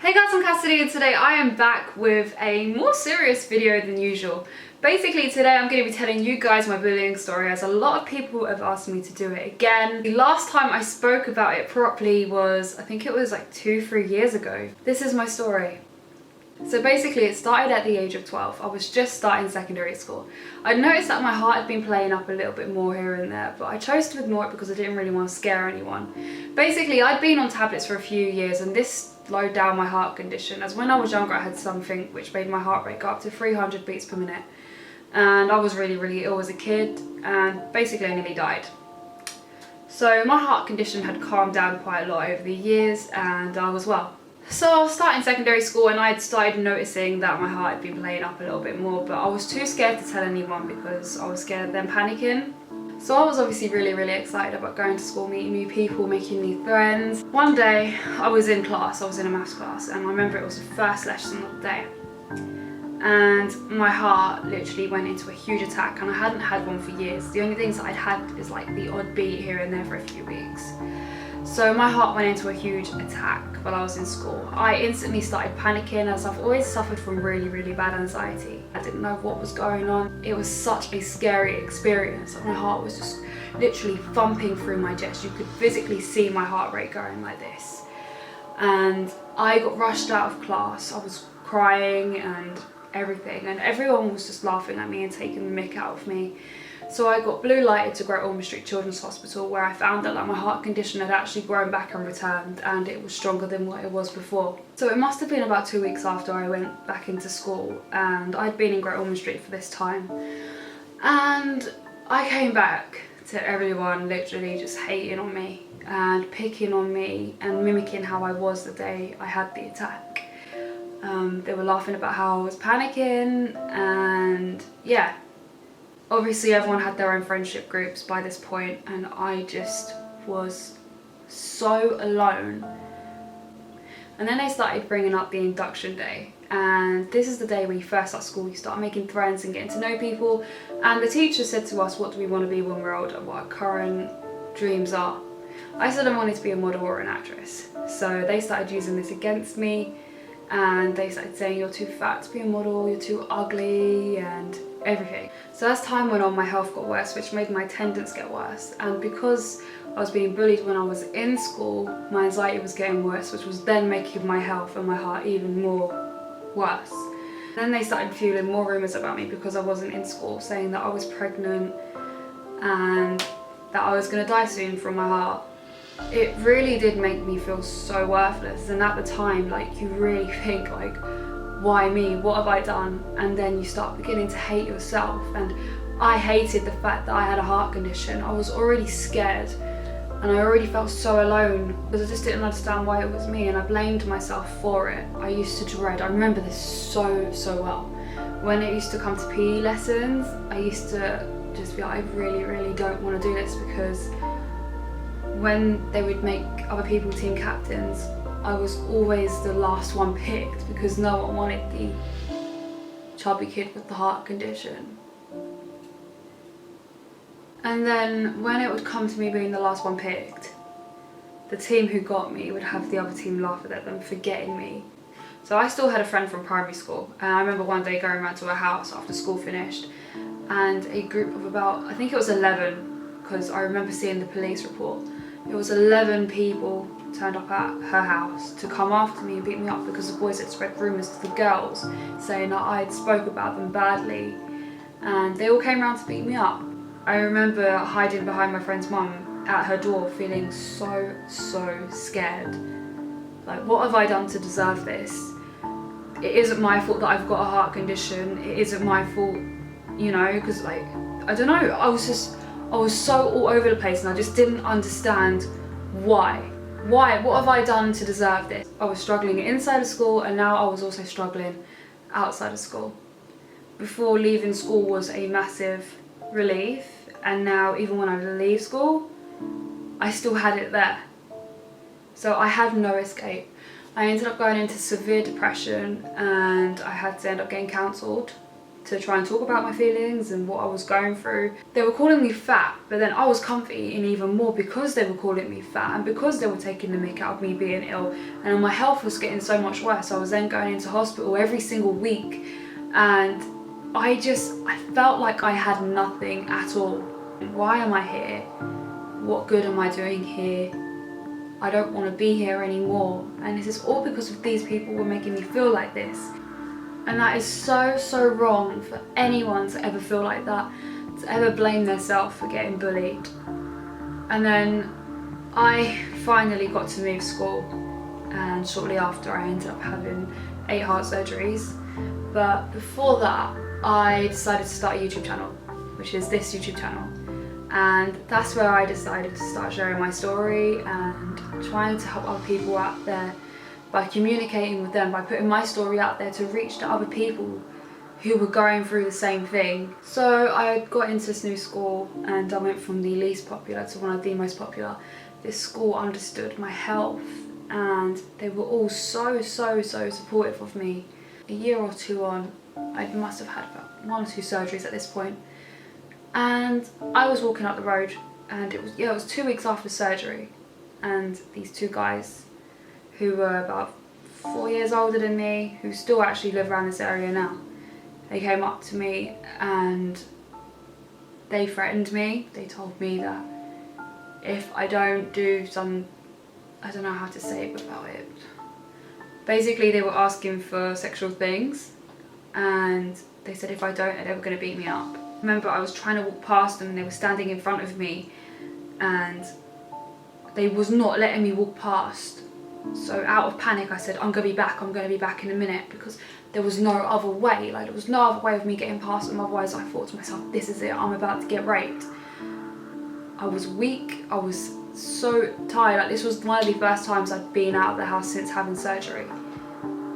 Hey guys, I'm Cassidy and today I am back with a more serious video than usual. Basically today I'm going to be telling you guys my bullying story, as a lot of people have asked me to do it again. The last time I spoke about it properly was, I think it was like 2-3 years ago. This is my story. So basically it started at the age of 12. I was just starting secondary school. I noticed that my heart had been playing up a little bit more here and there, but I chose to ignore it because I didn't really want to scare anyone. Basically I'd been on tablets for a few years and this slowed down my heart condition, as when I was younger I had something which made my heart rate go up to 300 beats per minute. And I was really ill as a kid and basically I nearly died. So my heart condition had calmed down quite a lot over the years and I was well. So I was starting secondary school and I had started noticing that my heart had been playing up a little bit more, but I was too scared to tell anyone because I was scared of them panicking. So I was obviously really excited about going to school, meeting new people, making new friends. One day I was in class, I was in a maths class, and I remember it was the first lesson of the day. And my heart literally went into a huge attack, and I hadn't had one for years. The only things that I'd had is like the odd beat here and there for a few weeks. So my heart went into a huge attack while I was in school. I instantly started panicking, as I've always suffered from really bad anxiety. I didn't know what was going on. It was such a scary experience. My heart was just literally thumping through my chest. You could physically see my heart rate going like this. And I got rushed out of class. I was crying and everything, and everyone was just laughing at me and taking the mick out of me. So I got blue lighted to Great Ormond Street Children's Hospital, where I found that my heart condition had actually grown back and returned, and it was stronger than what it was before. So it must have been about 2 weeks after I went back into school, and I'd been in Great Ormond Street for this time. And I came back to everyone literally just hating on me and picking on me and mimicking how I was the day I had the attack. They were laughing about how I was panicking, and yeah. Obviously everyone had their own friendship groups by this point, and I just was so alone. And then they started bringing up the induction day, and this is the day when you first start school. You start making friends and getting to know people, and the teacher said to us, what do we want to be when we're older, what our current dreams are. I said I wanted to be a model or an actress, so they started using this against me, and they started saying you're too fat to be a model, you're too ugly, and everything. So as time went on, my health got worse, which made my attendance get worse, and because I was being bullied when I was in school, my anxiety was getting worse, which was then making my health and my heart even more worse. Then they started fueling more rumours about me because I wasn't in school, saying that I was pregnant and that I was going to die soon from my heart. It really did make me feel so worthless, and at the time, like, you really think like, why me? What have I done? And then you start beginning to hate yourself, and I hated the fact that I had a heart condition. I was already scared and I already felt so alone because I just didn't understand why it was me, and I blamed myself for it. I used to dread, I remember this so well, when it used to come to PE lessons, I used to just be like, I really don't want to do this, because when they would make other people team captains, I was always the last one picked because no one wanted the chubby kid with the heart condition. And then when it would come to me being the last one picked, the team who got me would have the other team laughing at them for getting me. So I still had a friend from primary school, and I remember one day going around to her house after school finished, and a group of about, I think it was 11, because I remember seeing the police report. It was 11 people turned up at her house to come after me and beat me up because the boys had spread rumours to the girls saying that I'd spoke about them badly, and they all came around to beat me up. I remember hiding behind my friend's mum at her door, feeling so scared. Like, what have I done to deserve this? It isn't my fault that I've got a heart condition. It isn't my fault, you know, because, like, I don't know, I was so all over the place, and I just didn't understand why. What have I done to deserve this? I was struggling inside of school, and now I was also struggling outside of school. Before leaving school was a massive relief, and now even when I leave school, I still had it there. So I had no escape. I ended up going into severe depression, and I had to end up getting counselled to try and talk about my feelings and what I was going through. They were calling me fat, but then I was comfy and even more because they were calling me fat and because they were taking the mick out of me being ill, and my health was getting so much worse. I was then going into hospital every single week, and I felt like I had nothing at all. Why am I here? What good am I doing here? I don't want to be here anymore. And this is all because of these people were making me feel like this. And that is so wrong for anyone to ever feel like that, to ever blame themselves for getting bullied. And then I finally got to move school, and shortly after I ended up having 8 heart surgeries. But before that, I decided to start a YouTube channel, which is this YouTube channel. And that's where I decided to start sharing my story and trying to help other people out there by communicating with them, by putting my story out there to reach to other people who were going through the same thing. So I got into this new school and I went from the least popular to one of the most popular. This school understood my health and they were all so supportive of me. A year or two on, I must have had about 1 or 2 surgeries at this point. And I was walking up the road and it was 2 weeks after surgery, and these 2 guys who were about 4 years older than me, who still actually live around this area now, they came up to me and they threatened me. They told me that if I don't do some, I don't know how to say it without it. Basically they were asking for sexual things, and they said if I don't, they were going to beat me up. I remember I was trying to walk past them and they were standing in front of me and they was not letting me walk past. So out of panic I said, I'm going to be back in a minute, because there was no other way. Like, there was no other way of me getting past them. Otherwise I thought to myself, this is it, I'm about to get raped. I was weak, I was so tired. Like, this was one of the first times I'd been out of the house since having surgery.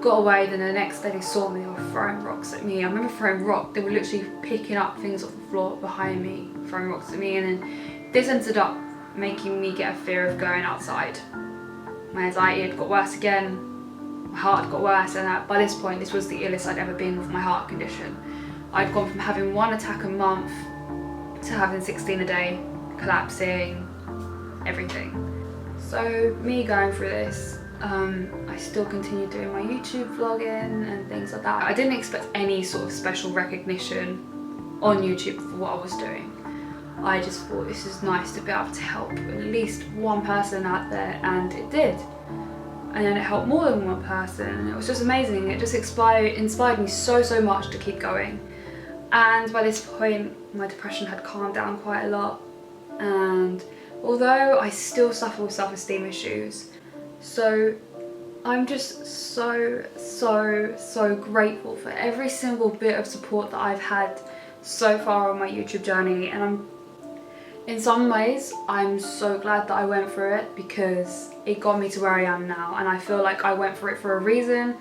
Got away, then the next day they saw me, they were throwing rocks at me. I remember throwing rocks, they were literally picking up things off the floor behind me, throwing rocks at me, and then this ended up making me get a fear of going outside. My anxiety had got worse again, my heart had got worse, and by this point this was the illest I'd ever been with my heart condition. I'd gone from having 1 attack a month to having 16 a day, collapsing, everything. So me going through this, I still continued doing my YouTube vlogging and things like that. I didn't expect any sort of special recognition on YouTube for what I was doing. I just thought this is nice to be able to help at least one person out there, and it did. And then it helped more than one person, and it was just amazing. It just inspired me so much to keep going. And by this point, my depression had calmed down quite a lot. And although I still suffer with self-esteem issues, so I'm just so grateful for every single bit of support that I've had so far on my YouTube journey. And in some ways, I'm so glad that I went through it, because it got me to where I am now. And I feel like I went through it for a reason.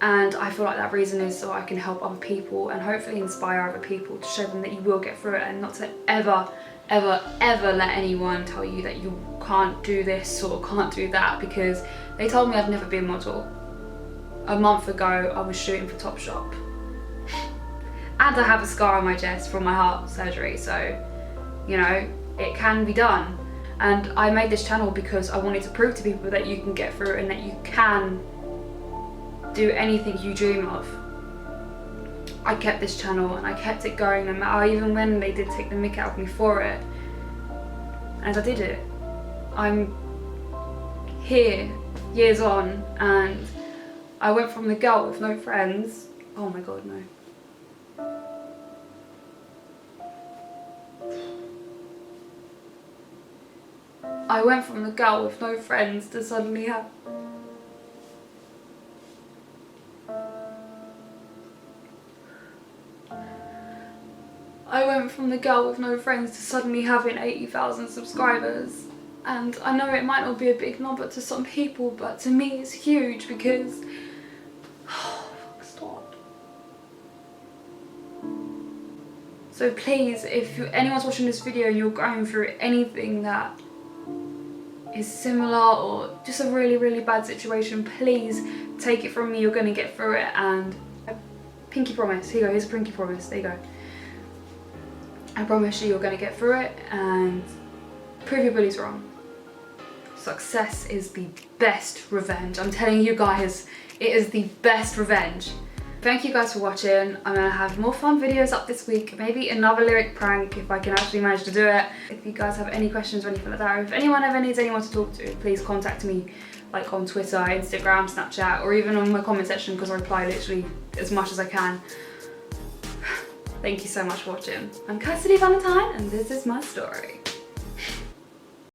And I feel like that reason is so I can help other people and hopefully inspire other people, to show them that you will get through it, and not to ever let anyone tell you that you can't do this or can't do that, because they told me I'd never be a model. A month ago I was shooting for Topshop and I have a scar on my chest from my heart surgery, so you know, it can be done. And I made this channel because I wanted to prove to people that you can get through it and that you can do anything you dream of. I kept this channel and I kept it going, no matter even when they did take the mick out of me for it. And I did it. I'm here, years on, and I went from the girl with no friends. Oh my god, no. I went from the girl with no friends to suddenly have having 80,000 subscribers. And I know it might not be a big number to some people, but to me it's huge, because stop. So please, if anyone's watching this video and you're going through anything that is similar or just a really bad situation, please take it from me, you're going to get through it. And Pinky promise. Here you go, here's a pinky promise. There you go. I promise you, you're gonna get through it and prove your bullies wrong. Success is the best revenge. I'm telling you guys, it is the best revenge. Thank you guys for watching. I'm gonna have more fun videos up this week. Maybe another lyric prank if I can actually manage to do it. If you guys have any questions or anything like that, or if anyone ever needs anyone to talk to, please contact me like on Twitter, Instagram, Snapchat, or even on my comment section because I reply literally as much as I can. Thank you so much for watching. I'm Cassidy Valentine and this is my story.